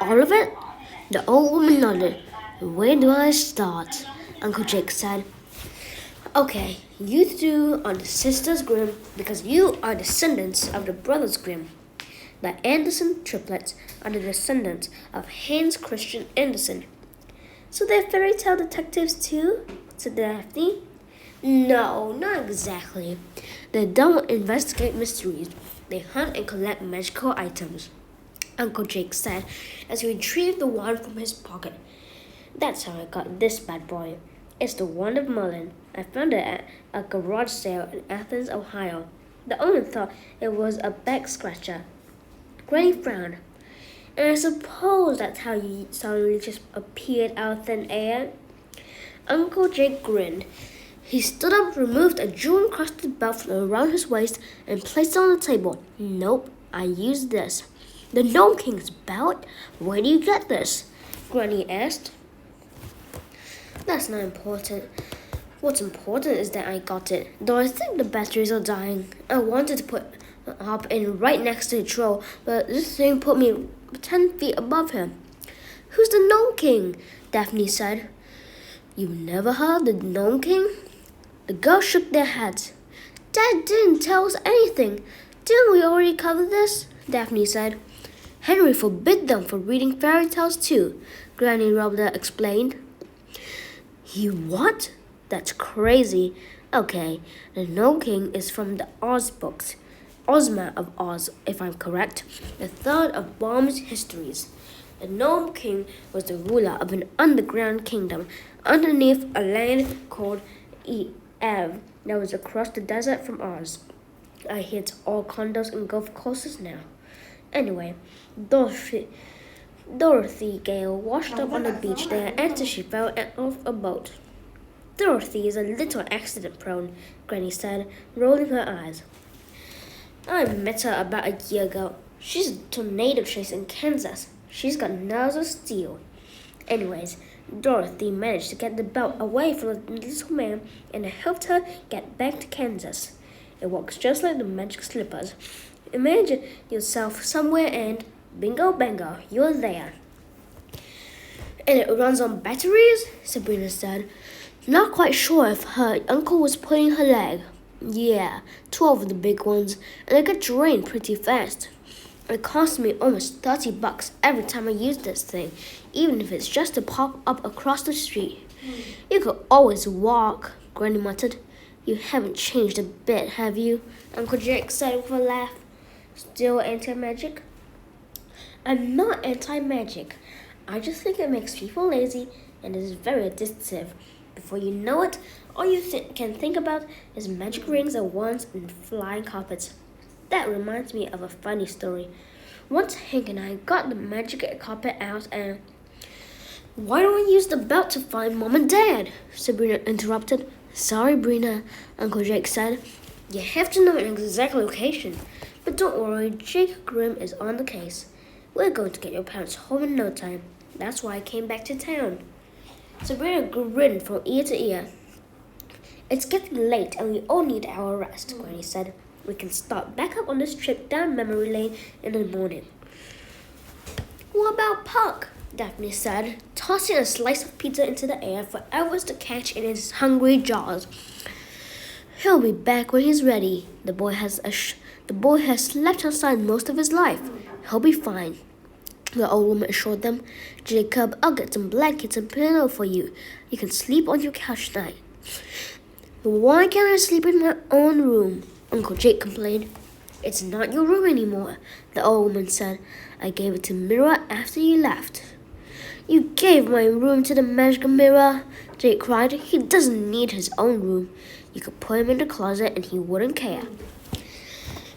All of it? The old woman nodded. Where do I start? Uncle Jake said. Okay, you two are the Sisters Grimm because you are descendants of the Brothers Grimm. The Anderson triplets are the descendants of Hans Christian Andersen. So they're fairy tale detectives too? Said Daphne. No, not exactly. They don't investigate mysteries. They hunt and collect magical items, Uncle Jake said as he retrieved the wand from his pocket. That's how I got this bad boy. It's the Wand of Merlin. I found it at a garage sale in Athens, Ohio. The owner thought it was a back scratcher. Granny frowned. And I suppose that's how you suddenly just appeared out of thin air? Uncle Jake grinned. He stood up, removed a jewel-encrusted belt from around his waist, and placed it on the table. Nope, I used this. The Gnome King's belt? Where do you get this? Granny asked. That's not important. What's important is that I got it. Though I think the batteries are dying. I wanted to hop in right next to the troll, but this thing put me 10 feet above him. Who's the Gnome King? Daphne said. You never heard the Gnome King? The girls shook their heads. Dad didn't tell us anything. Didn't we already cover this? Daphne said. Henry forbid them from reading fairy tales too, Granny Robler explained. You what? That's crazy. Okay, the Gnome King is from the Oz books. Ozma of Oz, if I'm correct, the third of Baum's histories. The Gnome King was the ruler of an underground kingdom underneath a land called Ev that was across the desert from Oz. I hear it's all condos and golf courses now. Anyway, Dorothy Gale washed up on the beach there after she fell off a boat. Dorothy is a little accident-prone, Granny said, rolling her eyes. I met her about a year ago. She's a tornado chase in Kansas. She's got nerves of steel. Anyways, Dorothy managed to get the belt away from the little man and it helped her get back to Kansas. It works just like the magic slippers. Imagine yourself somewhere and bingo bango, you're there. And it runs on batteries? Sabrina said. Not quite sure if her uncle was pulling her leg. Yeah, 12 of the big ones, and they get drained pretty fast. It costs me almost $30 every time I use this thing, even if it's just to pop up across the street. You could always walk, Granny muttered. You haven't changed a bit, have you? Uncle Jake said with a laugh. Still anti-magic? I'm not anti-magic. I just think it makes people lazy and is very addictive. Before you know it, all you can think about is magic rings and wands and flying carpets. That reminds me of a funny story. Once Hank and I got the magic carpet out and... Why don't we use the belt to find Mom and Dad? Sabrina interrupted. Sorry, Brina, Uncle Jake said. You have to know an exact location. But don't worry, Jake Grimm is on the case. We're going to get your parents home in no time. That's why I came back to town. Sabrina grinned from ear to ear. It's getting late and we all need our rest, Granny said. We can start back up on this trip down memory lane in the morning. What about Puck? Daphne said, tossing a slice of pizza into the air for Elvis to catch in his hungry jaws. He'll be back when he's ready. The boy has slept outside most of his life. He'll be fine, the old woman assured them. Jacob, I'll get some blankets and pillow for you. You can sleep on your couch tonight. Why can't I sleep in my own room? Uncle Jake complained. It's not your room anymore, the old woman said. I gave it to Mirror after you left. You gave my room to the magic mirror, Jake cried. He doesn't need his own room. You could put him in the closet and he wouldn't care.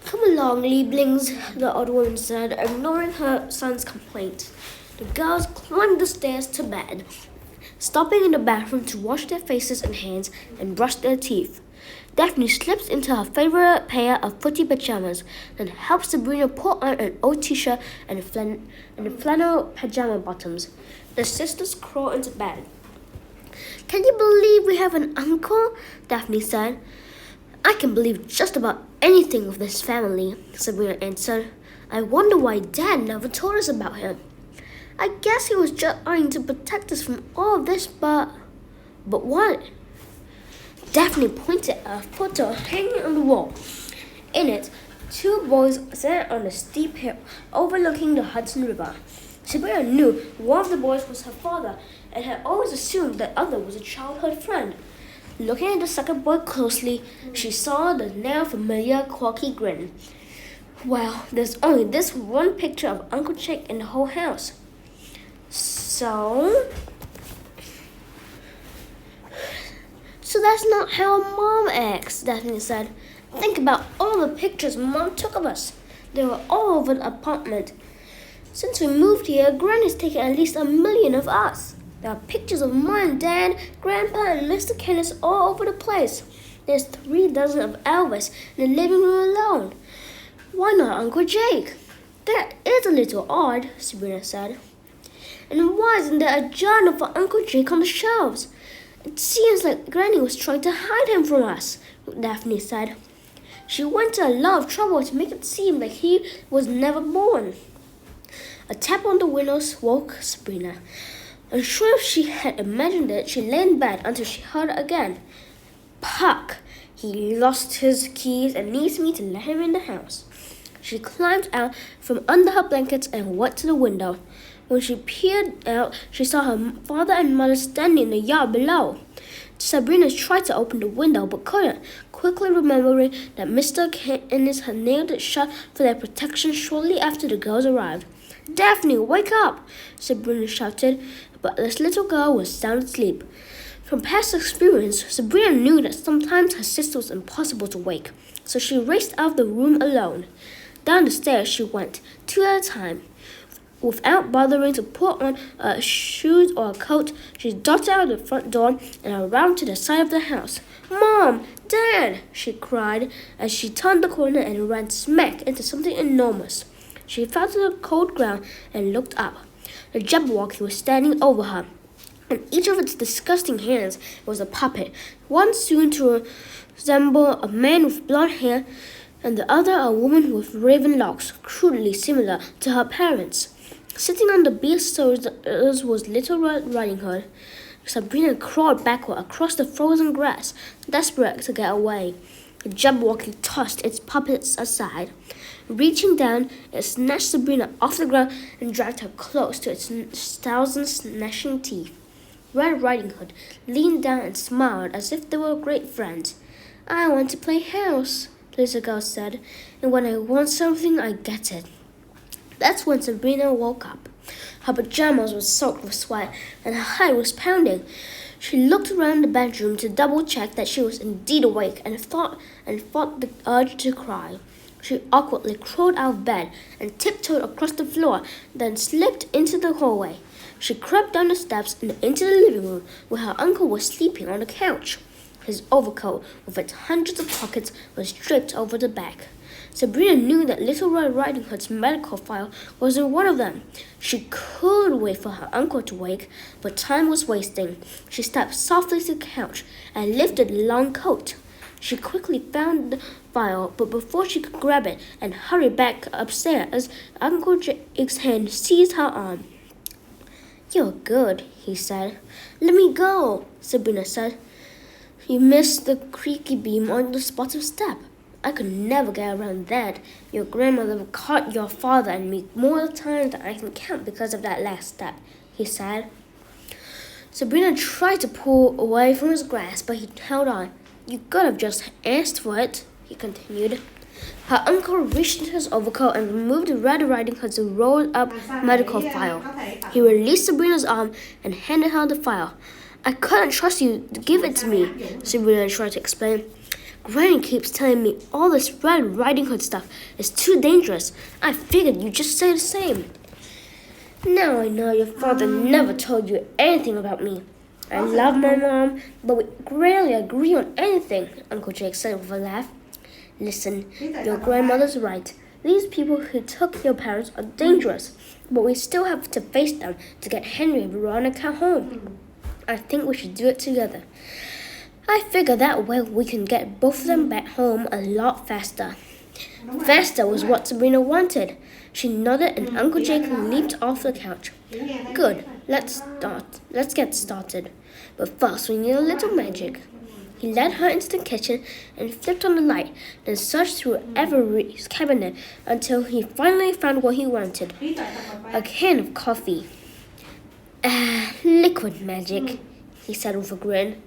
Come along, Lieblings, the old woman said, ignoring her son's complaint. The girls climbed the stairs to bed, stopping in the bathroom to wash their faces and hands and brush their teeth. Daphne slipped into her favorite pair of footy pajamas, then helped Sabrina put on an old t-shirt and the flannel pajama bottoms. The sisters crawled into bed. Can you believe we have an uncle? Daphne said. I can believe just about anything with this family, Sabrina answered. I wonder why Dad never told us about him. I guess he was just trying to protect us from all of this, but what? Daphne pointed at a photo hanging on the wall. In it, two boys sat on a steep hill overlooking the Hudson River. Sabrina knew one of the boys was her father and had always assumed the other was a childhood friend. Looking at the second boy closely, she saw the now familiar quirky grin. Well, there's only this one picture of Uncle Jake in the whole house. So that's not how Mom acts, Daphne said. Think about all the pictures Mom took of us. They were all over the apartment. Since we moved here, Granny's taken at least 1,000,000 of us. There are pictures of Mom and Dad, Grandpa, and Mr. Kenneth all over the place. There's 3 dozen of Elvis in the living room alone. Why not Uncle Jake? That is a little odd, Sabrina said. And why isn't there a journal for Uncle Jake on the shelves? It seems like Granny was trying to hide him from us, Daphne said. She went to a lot of trouble to make it seem like he was never born. A tap on the window woke Sabrina. Unsure if she had imagined it, she lay in bed until she heard it again. Puck! He lost his keys and needs me to let him in the house. She climbed out from under her blankets and went to the window. When she peered out, she saw her father and mother standing in the yard below. Sabrina tried to open the window but couldn't, quickly remembering that Mr. Kenneth had nailed it shut for their protection shortly after the girls arrived. Daphne, wake up! Sabrina shouted, but this little girl was sound asleep. From past experience, Sabrina knew that sometimes her sister was impossible to wake, so she raced out of the room alone. Down the stairs she went, 2 at a time. Without bothering to put on a shoes or a coat, she darted out of the front door and around to the side of the house. Mom! Dad! She cried as she turned the corner and ran smack into something enormous. She fell to the cold ground and looked up. The Jabberwocky was standing over her. In each of its disgusting hands was a puppet, one soon to resemble a man with blonde hair, and the other a woman with raven locks, crudely similar to her parents. Sitting on the beast's shoulders was Little Red Riding Hood. Sabrina crawled backward across the frozen grass, desperate to get away. The Jabberwocky tossed its puppets aside. Reaching down, it snatched Sabrina off the ground and dragged her close to its 1,000 gnashing teeth. Red Riding Hood leaned down and smiled as if they were great friends. I want to play house, the little girl said, and when I want something, I get it. That's when Sabrina woke up. Her pajamas were soaked with sweat, and her heart was pounding. She looked around the bedroom to double-check that she was indeed awake and fought the urge to cry. She awkwardly crawled out of bed and tiptoed across the floor, then slipped into the hallway. She crept down the steps and into the living room where her uncle was sleeping on the couch. His overcoat, with its hundreds of pockets, was draped over the back. Sabrina knew that Little Red Riding Hood's medical file was in one of them. She could wait for her uncle to wake, but time was wasting. She stepped softly to the couch and lifted the long coat. She quickly found the file, but before she could grab it and hurry back upstairs, Uncle Jake's hand seized her arm. You're good, he said. Let me go, Sabrina said. You missed the creaky beam on the bottom step. I could never get around that. Your grandmother caught your father and me more times than I can count because of that last step, he said. Sabrina tried to pull away from his grasp, but he held on. You could have just asked for it, he continued. Her uncle reached into his overcoat and removed the Red Riding Hood's rolled-up medical file. He released Sabrina's arm and handed her the file. I couldn't trust you to give it to me, Sabrina tried to explain. Granny keeps telling me all this Red Riding Hood stuff is too dangerous. I figured you'd just say the same. Now I know your father never told you anything about me. I love my mom, but we rarely agree on anything, Uncle Jake said with a laugh. Listen, your grandmother's right. These people who took your parents are dangerous, but we still have to face them to get Henry and Veronica home. I think we should do it together. I figure that way we can get both of them back home a lot faster. Faster was what Sabrina wanted. She nodded and Uncle Jake leaped off the couch. Good, let's get started. But first we need a little magic. He led her into the kitchen and flipped on the light, then searched through every cabinet until he finally found what he wanted. A can of coffee. Liquid magic, he said with a grin.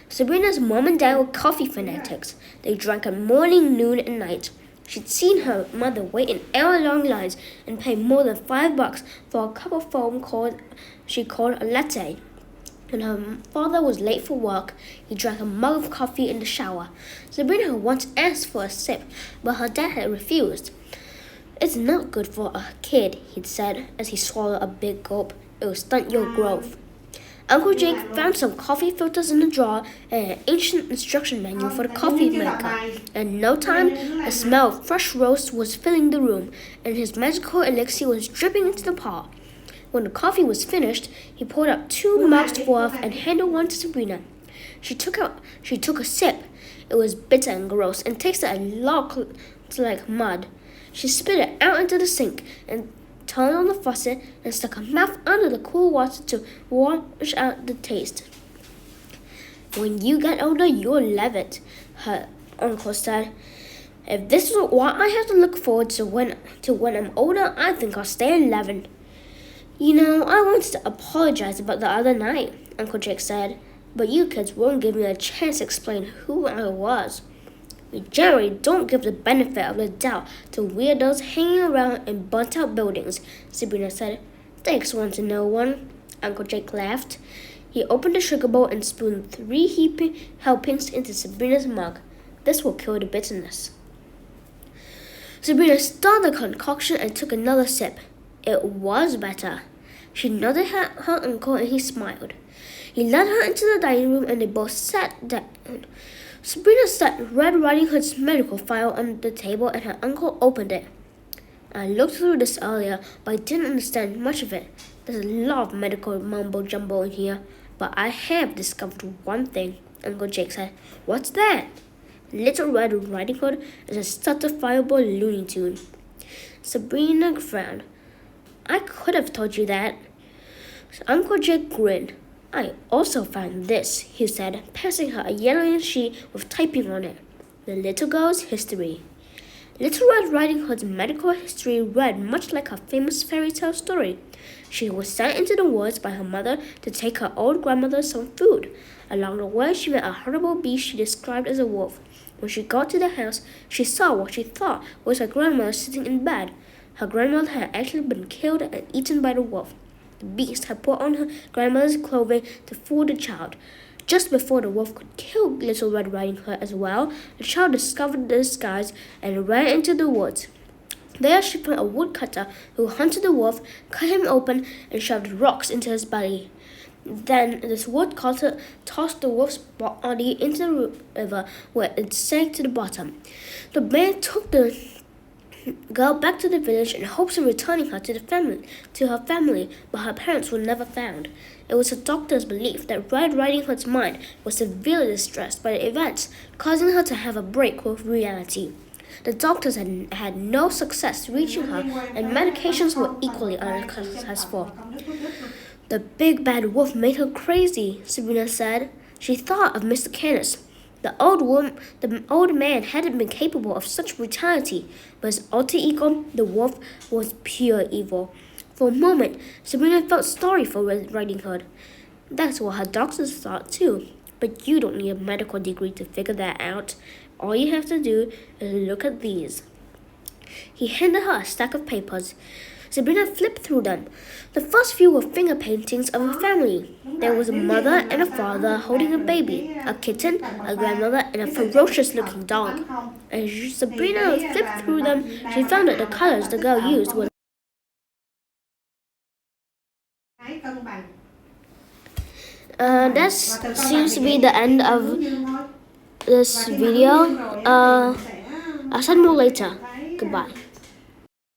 Sabrina's mom and dad were coffee fanatics. They drank at morning, noon, and night. She'd seen her mother wait in hour-long lines and pay more than $5 for a cup of foam she called a latte. When her father was late for work, he drank a mug of coffee in the shower. Sabrina had once asked for a sip, but her dad had refused. It's not good for a kid, he'd said as he swallowed a big gulp. It will stunt your growth. Uncle Jake found some coffee filters in the drawer and an ancient instruction manual for the coffee maker. In no time, the smell of fresh roast was filling the room, and his magical elixir was dripping into the pot. When the coffee was finished, he poured out 2 mugs worth and handed one to Sabrina. She took a sip. It was bitter and gross and tasted a lot like mud. She spit it out into the sink and turned on the faucet and stuck her mouth under the cool water to wash out the taste. When you get older, you'll love it, her uncle said. If this is what I have to look forward to when I'm older, I think I'll stay 11. You know, I wanted to apologize about the other night, Uncle Jake said, but you kids won't give me a chance to explain who I was. We generally don't give the benefit of the doubt to weirdos hanging around in burnt-out buildings, Sabrina said. Thanks, one-to-know one, Uncle Jake laughed. He opened the sugar bowl and spooned 3 helpings into Sabrina's mug. This will kill the bitterness. Sabrina stirred the concoction and took another sip. It was better. She nodded at her uncle and he smiled. He led her into the dining room and they both sat down. Sabrina set Red Riding Hood's medical file on the table and her uncle opened it. I looked through this earlier, but I didn't understand much of it. There's a lot of medical mumbo-jumbo in here, but I have discovered one thing, Uncle Jake said. What's that? Little Red Riding Hood is a certifiable Looney Tune. Sabrina frowned. I could have told you that. Uncle Jake grinned. I also found this, he said, passing her a yellow sheet with typing on it. The little girl's history. Little Red Riding Hood's medical history read much like her famous fairy tale story. She was sent into the woods by her mother to take her old grandmother some food. Along the way, she met a horrible beast she described as a wolf. When she got to the house, she saw what she thought was her grandmother sitting in bed. Her grandmother had actually been killed and eaten by the wolf. The beast had put on her grandmother's clothing to fool the child. Just before the wolf could kill Little Red Riding Hood as well, the child discovered the disguise and ran into the woods. There she found a woodcutter who hunted the wolf, cut him open, and shoved rocks into his belly. Then this woodcutter tossed the wolf's body into the river where it sank to the bottom. The man took the girl back to the village in hopes of returning her to her family, but her parents were never found. It was the doctor's belief that Red Riding Hood's mind was severely distressed by the events, causing her to have a break with reality. The doctors had no success reaching her, and medications were equally unsuccessful. The big bad wolf made her crazy, Sabrina said. She thought of Mr. Canis. The old man hadn't been capable of such brutality, but his alter ego, the wolf, was pure evil. For a moment, Sabrina felt sorry for Red Riding Hood. That's what her doctors thought too. But you don't need a medical degree to figure that out. All you have to do is look at these. He handed her a stack of papers. Sabrina flipped through them. The first few were finger paintings of a family. There was a mother and a father holding a baby, a kitten, a grandmother, and a ferocious-looking dog. As Sabrina flipped through them, she found that the colors the girl used were that seems to be the end of this video. I'll send more later. Goodbye.